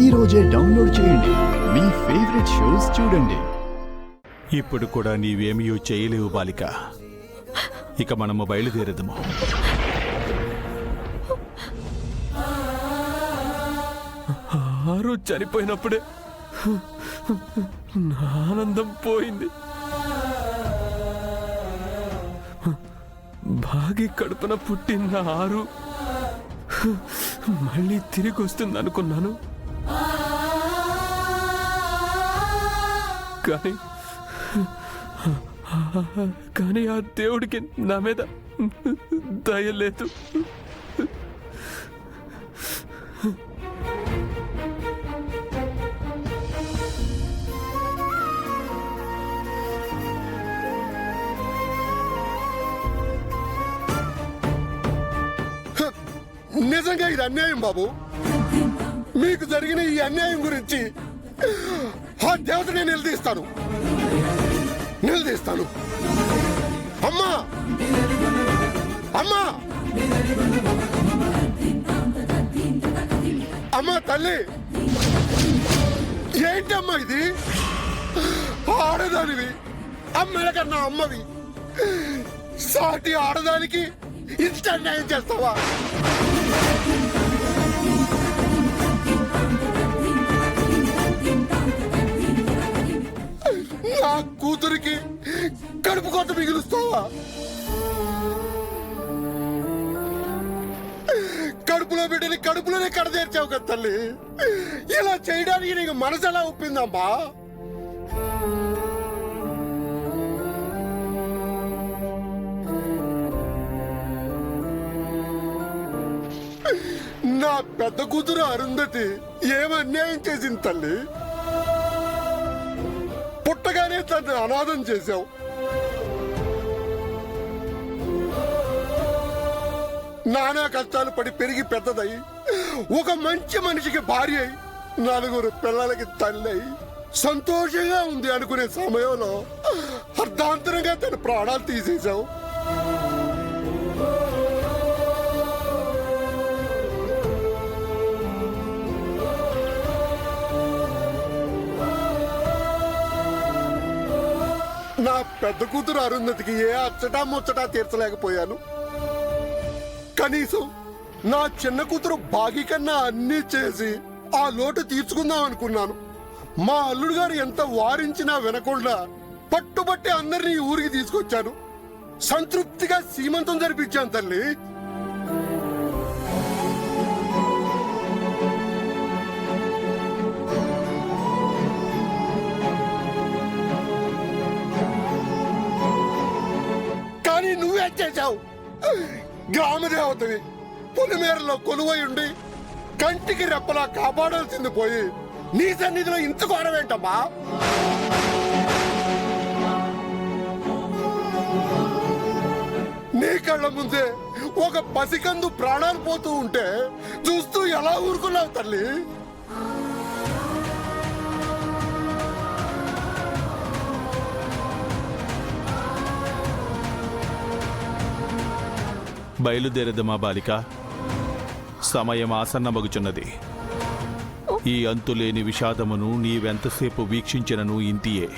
ఈ రోజే డౌన్లోడ్ చేయండి. మీ ఫేవరెట్ షోస్ చూడండి. ఇప్పుడు కూడా నీవేమీ చేయలేవు బాలిక. ఇక మనము బయలుదేరదము. ఆరు చనిపోయినప్పుడే నా ఆనందం పోయింది. బాగి కడుపున పుట్టిన ఆరు మళ్ళీ తిరిగి వస్తుంది అనుకున్నాను. కానీ ఆ దేవుడికి నా మీద దయ లేదు. నిజంగా ఇది అన్యాయం బాబు. మీకు జరిగిన ఈ అన్యాయం గురించి ఆ దేవతనే నిలదీస్తాను. అమ్మా అమ్మా అమ్మా తల్లి, ఏంటమ్మా ఇది? ఆడదానివి, అమ్మల కన్నా అమ్మవి, సాటి ఆడదానికి ఇంత అన్యాయం చేస్తావా? నా కూతురికి కడుపు కోత మిగులుస్తావా? కడుపులో బిడ్డని కడుపులోనే కడదేర్చావు కదా తల్లి. ఇలా చేయడానికి నీకు మనసు ఎలా ఒప్పిందమ్మా? నా పెద్ద కూతురు అరుంధతి ఏం అన్యాయం చేసింది తల్లి? పుట్టగానే తను అనాథం చేశావు. నానా కష్టాలు పడి పెరిగి పెద్దదై ఒక మంచి మనిషికి భార్య అయి 4 పిల్లలకి తల్లి అయి సంతోషంగా ఉంది అనుకునే సమయంలో అర్ధాంతరంగా తన ప్రాణాలు తీసేశావు. నా పెద్ద కూతురు అరుంధతికి ఏ అచ్చటా ముచ్చటా తీర్చలేకపోయాను. కనీసం నా చిన్న కూతురు బాగి కన్నా అన్నీ చేసి ఆ లోటు తీర్చుకుందాం అనుకున్నాను. మా అల్లుడు గారు ఎంత వారించినా వినకుండా పట్టుబట్టి అందరినీ ఊరికి తీసుకొచ్చాను. సంతృప్తిగా సీమంతం జరిపించాను తల్లి. నువ్వేం చేశావు? గ్రామదేవతవి పులిమేరలో కొలువై ఉండి కంటికి రెప్పలా కాపాడాల్సింది పోయి నీ సన్నిధిలో ఇంత ఘోరమేంటమ్మా? నీ కళ్ళ ముందే ఒక పసికందు ప్రాణాలు పోతూ ఉంటే చూస్తూ ఎలా ఊరుకున్నావు తల్లి? బయలుదేరదమా బాలిక. సమయం ఆసన్నమగుచున్నది. ఈ అంతులేని విషాదమును నీవెంతసేపు వీక్షించినను ఇంతియే.